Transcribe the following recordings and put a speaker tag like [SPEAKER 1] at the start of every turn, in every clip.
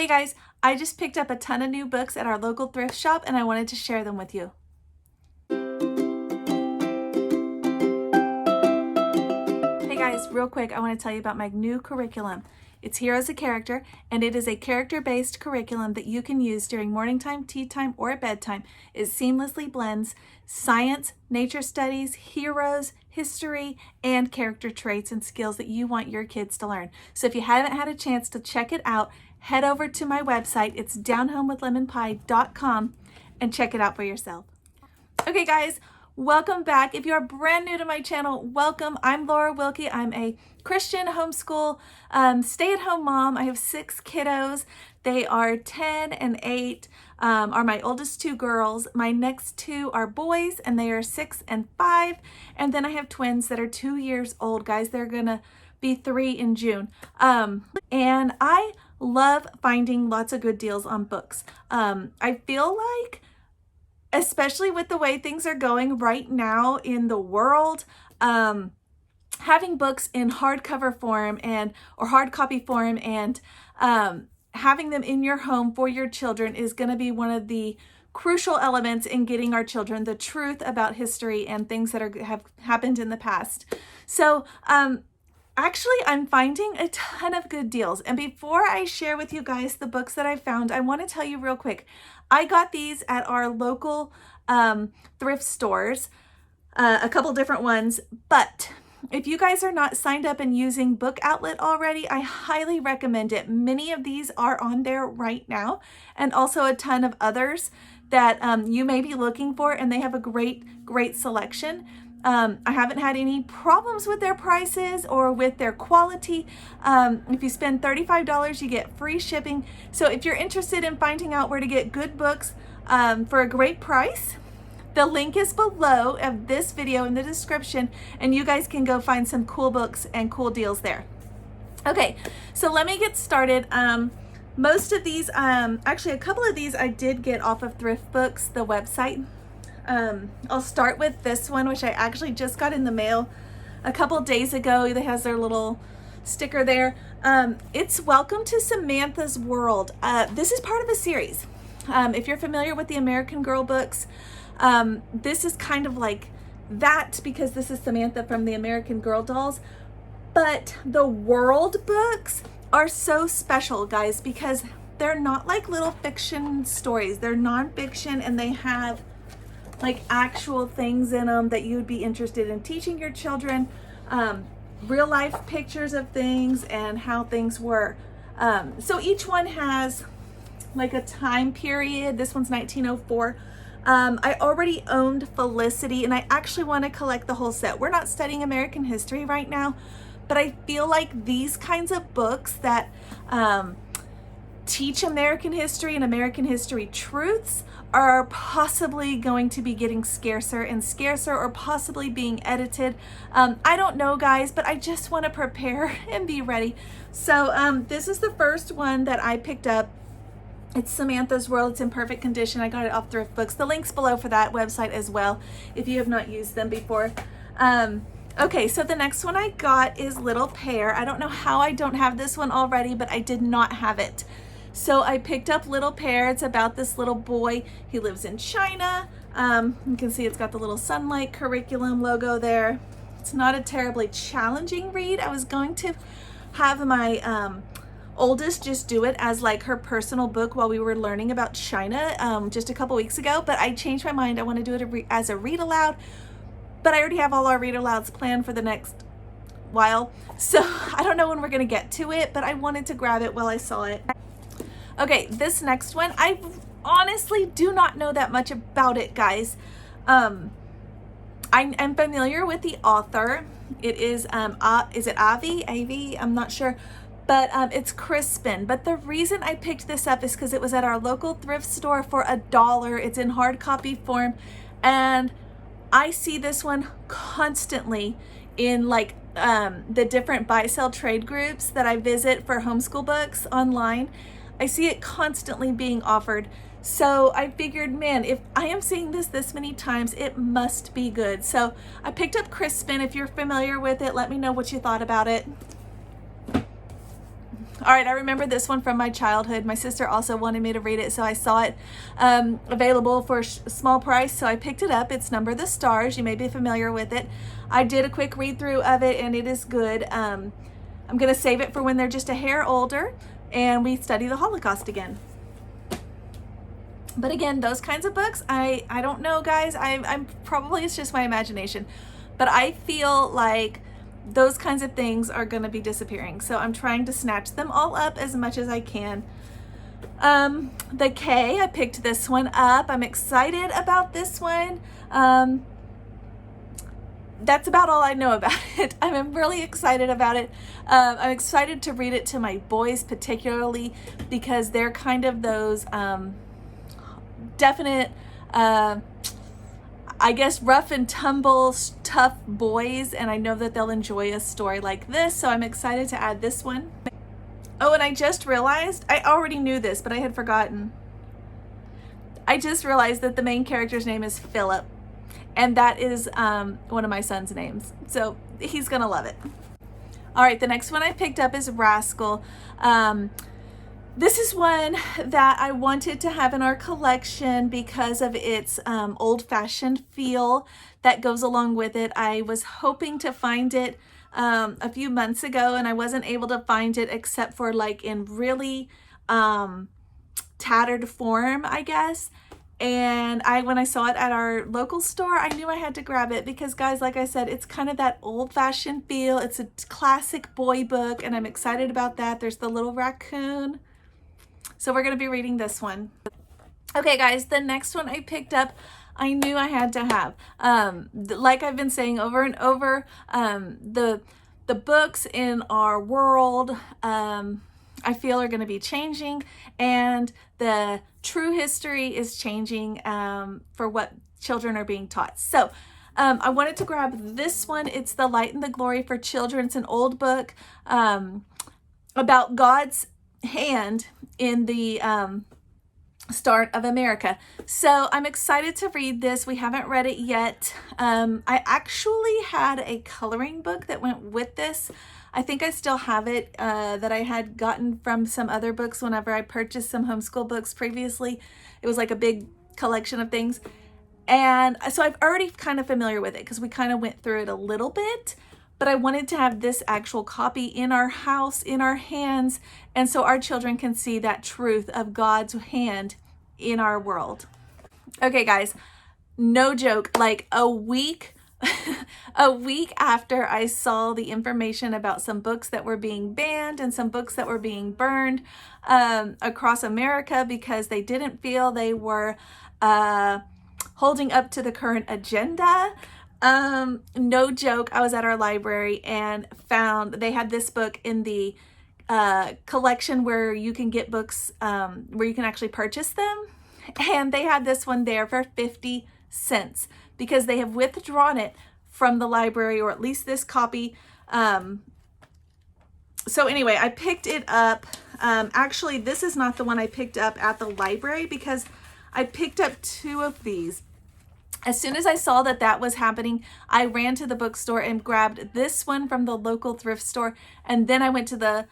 [SPEAKER 1] Hey guys, I just picked up a ton of new books at our local thrift shop and I wanted to share them with you. Hey guys, real quick, I want to tell you about my new curriculum. It's Hero as a Character, and it is a character-based curriculum that you can use during morning time, tea time, or bedtime. It seamlessly blends science, nature studies, heroes, history, and character traits and skills that you want your kids to learn. So if you haven't had a chance to check it out, head over to my website. It's downhomewithlemonpie.com and check it out for yourself. Okay guys, welcome back. If you are brand new to my channel, welcome. I'm Laura Wilkie. I'm a Christian homeschool stay-at-home mom. I have 6 kiddos. They are 10 and 8, are my oldest 2 girls. My next 2 are boys, and they are 6 and 5. And then I have twins that are 2 years old, guys. They're gonna be 3 in June. And I love finding lots of good deals on books. I feel like, especially with the way things are going right now in the world, having books in hardcover form or hard copy form and having them in your home for your children is going to be one of the crucial elements in getting our children the truth about history and things that have happened in the past. So actually, I'm finding a ton of good deals. And before I share with you guys the books that I found, I want to tell you real quick. I got these at our local thrift stores, a couple different ones. But if you guys are not signed up and using Book Outlet already, I highly recommend it. Many of these are on there right now, and also a ton of others that you may be looking for, and they have a great selection. I haven't had any problems with their prices or with their quality. If you spend $35, you get free shipping. So if you're interested in finding out where to get good books for a great price, the link is below of this video in the description, and you guys can go find some cool books and cool deals there. Okay, so let me get started. Most of these, actually a couple of these I did get off of Thrift Books, the website. I'll start with this one, which I actually just got in the mail a couple days ago. It has their little sticker there. It's Welcome to Samantha's World. This is part of a series. If you're familiar with the American Girl books, this is kind of like that because this is Samantha from the American Girl dolls. But the World books are so special, guys, because they're not like little fiction stories. They're nonfiction, and they have like actual things in them that you would be interested in teaching your children, real life pictures of things and how things were. So each one has like a time period. This one's 1904. I already owned Felicity, and I actually want to collect the whole set. We're not studying American history right now, but I feel like these kinds of books that teach American history and American history truths are possibly going to be getting scarcer and scarcer, or possibly being edited. I don't know, guys, but I just want to prepare and be ready. So this is the first one that I picked up. It's Samantha's World. It's in perfect condition. I got it off Thrift Books. The link's below for that website as well, if you have not used them before. Okay, so the next one I got is Little Pear. I don't know how I don't have this one already, but I did not have it. So I picked up Little Pear. It's about this little boy. He lives in China. You can see it's got the little sunlight curriculum logo there. It's not a terribly challenging read. I was going to have my oldest just do it as like her personal book while we were learning about China just a couple weeks ago, but I changed my mind. I want to do it as a read aloud, but I already have all our read alouds planned for the next while, so I don't know when we're going to get to it, but I wanted to grab it while I saw it. Okay, this next one, I honestly do not know that much about it, guys. I'm familiar with the author. It is it Avie? I'm not sure. But it's Crispin. But the reason I picked this up is because it was at our local thrift store for $1. It's in hard copy form, and I see this one constantly in like the different buy-sell trade groups that I visit for homeschool books online. I see it constantly being offered. So I figured, man, if I am seeing this many times, it must be good. So I picked up Crispin. If you're familiar with it, let me know what you thought about it. All right, I remember this one from my childhood. My sister also wanted me to read it, so I saw it available for a small price, so I picked it up. It's Number the Stars. You may be familiar with it. I did a quick read through of it, and it is good. I'm going to save it for when they're just a hair older and we study the Holocaust again. But again, those kinds of books, I don't know, guys. I'm probably, it's just my imagination, but I feel like those kinds of things are going to be disappearing. So I'm trying to snatch them all up as much as I can. The K, I picked this one up. I'm excited about this one. That's about all I know about it. I'm really excited about it. I'm excited to read it to my boys, particularly because they're kind of those definite, I guess, rough and tumble, tough boys, and I know that they'll enjoy a story like this, so I'm excited to add this one. Oh, and I just realized, I already knew this, but I had forgotten. I just realized that the main character's name is Philip, and that is one of my son's names, so he's gonna love it. All right, the next one I picked up is Rascal. This is one that I wanted to have in our collection because of its old-fashioned feel that goes along with it. I was hoping to find it a few months ago, and I wasn't able to find it except for like in really tattered form, I guess. And when I saw it at our local store, I knew I had to grab it because, guys, like I said, it's kind of that old-fashioned feel. It's a classic boy book, and I'm excited about that. There's the little raccoon. So we're going to be reading this one. Okay, guys, the next one I picked up, I knew I had to have. Like I've been saying over and over, the books in our world, I feel are going to be changing, and the true history is changing for what children are being taught. So I wanted to grab this one. It's The Light and the Glory for Children. It's an old book about God's hand in the start of America. So I'm excited to read this. We haven't read it yet. I actually had a coloring book that went with this. I think I still have it that I had gotten from some other books whenever I purchased some homeschool books previously. It was like a big collection of things. And so I'm already kind of familiar with it because we kind of went through it a little bit. But I wanted to have this actual copy in our house, in our hands, and so our children can see that truth of God's hand in our world. Okay, guys, no joke, like a week after I saw the information about some books that were being banned and some books that were being burned across America because they didn't feel they were holding up to the current agenda. No joke, I was at our library and found they had this book in the collection where you can get books where you can actually purchase them, and they had this one there for 50 cents because they have withdrawn it from the library, or at least this copy. So anyway, I picked it up. Actually, this is not the one I picked up at the library because I picked up two of these. As soon as I saw that that was happening, I ran to the bookstore and grabbed this one from the local thrift store. And then I went to the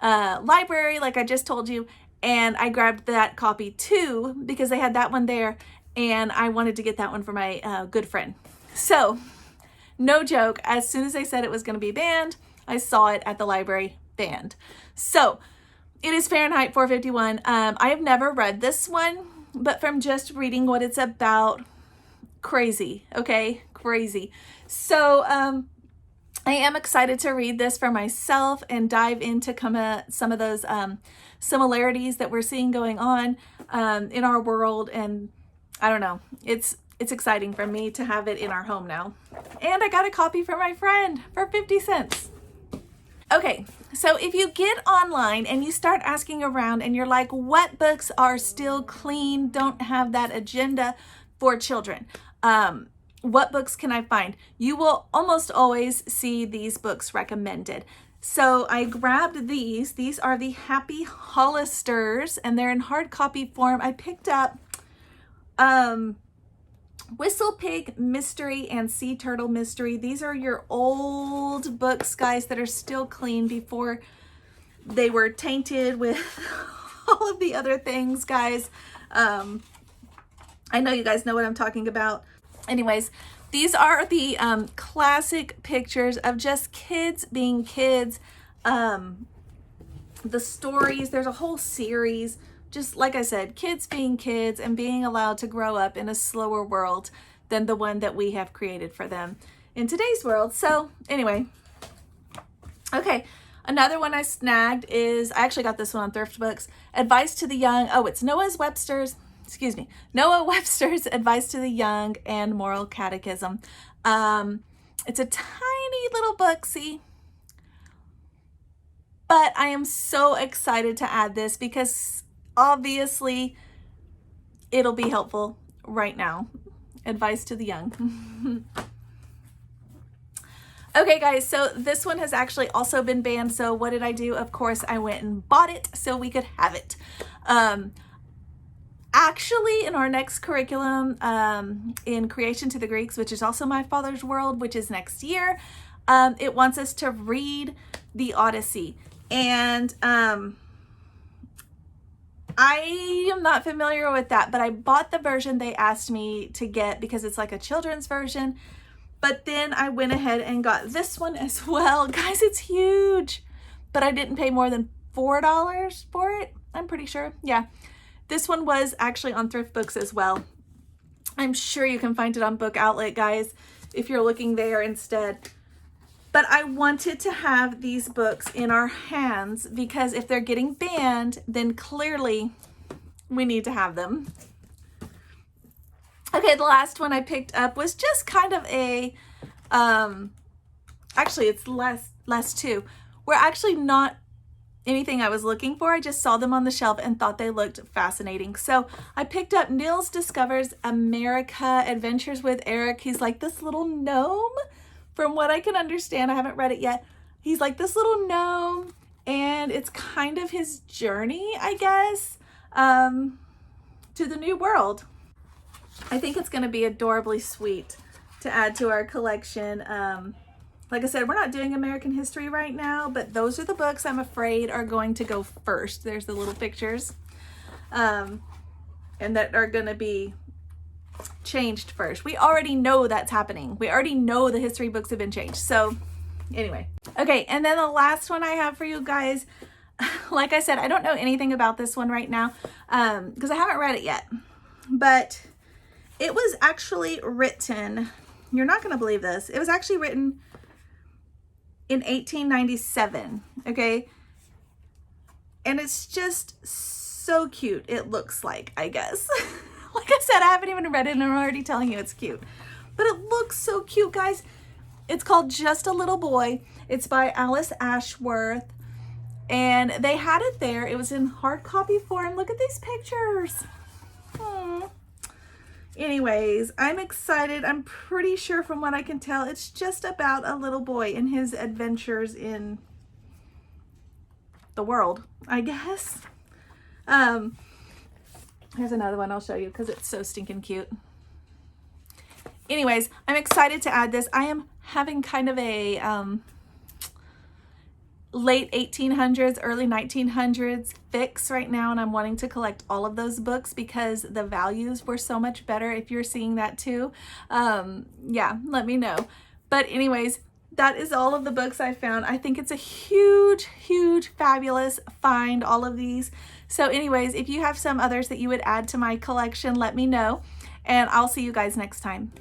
[SPEAKER 1] library, like I just told you, and I grabbed that copy too because they had that one there. And I wanted to get that one for my good friend. So, no joke, as soon as they said it was going to be banned, I saw it at the library, banned. So, it is Fahrenheit 451. I have never read this one, but from just reading what it's about, crazy, okay? Crazy. So I am excited to read this for myself and dive into some of those similarities that we're seeing going on in our world. And I don't know, it's exciting for me to have it in our home now. And I got a copy for my friend for 50 cents. Okay, so if you get online and you start asking around and you're like, what books are still clean, don't have that agenda for children? What books can I find? You will almost always see these books recommended. So I grabbed these. These are the Happy Hollisters, and they're in hard copy form. I picked up Whistle Pig Mystery and Sea Turtle Mystery. These are your old books, guys, that are still clean before they were tainted with all of the other things, guys. I know you guys know what I'm talking about. Anyways, these are the classic pictures of just kids being kids. The stories, there's a whole series, just like I said, kids being kids and being allowed to grow up in a slower world than the one that we have created for them in today's world. So anyway, okay, another one I snagged is, I actually got this one on Thrift Books, Advice to the Young. Oh, it's Noah Webster's Advice to the Young and Moral Catechism. It's a tiny little book, see? But I am so excited to add this because obviously it'll be helpful right now. Advice to the Young. Okay, guys, so this one has actually also been banned. So what did I do? Of course, I went and bought it so we could have it. Actually, in our next curriculum, in Creation to the Greeks, which is also my father's world, which is next year, it wants us to read the Odyssey. And I am not familiar with that, but I bought the version they asked me to get because it's like a children's version. But then I went ahead and got this one as well. Guys, it's huge, but I didn't pay more than $4 for it. I'm pretty sure. Yeah. This one was actually on Thrift Books as well. I'm sure you can find it on Book Outlet, guys, if you're looking there instead. But I wanted to have these books in our hands because if they're getting banned, then clearly we need to have them. Okay, the last one I picked up was just kind of a, actually it's less too. We're actually not anything I was looking for. I just saw them on the shelf and thought they looked fascinating. So I picked up Niels Discovers America, Adventures with Eric. He's like this little gnome. From what I can understand, I haven't read it yet. He's like this little gnome and it's kind of his journey, I guess, to the new world. I think it's going to be adorably sweet to add to our collection. Like I said, we're not doing American history right now, but those are the books I'm afraid are going to go first. There's the little pictures, and that are going to be changed first. We already know that's happening. We already know the history books have been changed. So anyway, okay. And then the last one I have for you guys, like I said, I don't know anything about this one right now, because I haven't read it yet, but it was actually written, you're not going to believe this. It was actually written in 1897. Okay. And it's just so cute. It looks like, I guess. Like I said, I haven't even read it and I'm already telling you it's cute. But it looks so cute, guys. It's called Just a Little Boy. It's by Alice Ashworth. And they had it there. It was in hard copy form. Look at these pictures. Anyways, I'm excited. I'm pretty sure from what I can tell, it's just about a little boy and his adventures in the world, I guess. Here's another one I'll show you because it's so stinking cute. Anyways, I'm excited to add this. I am having kind of a late 1800s, early 1900s fix right now, and I'm wanting to collect all of those books because the values were so much better. If you're seeing that too, yeah, let me know. But anyways, that is all of the books I found. I think it's a huge, huge, fabulous find, all of these. So anyways, if you have some others that you would add to my collection, let me know, and I'll see you guys next time.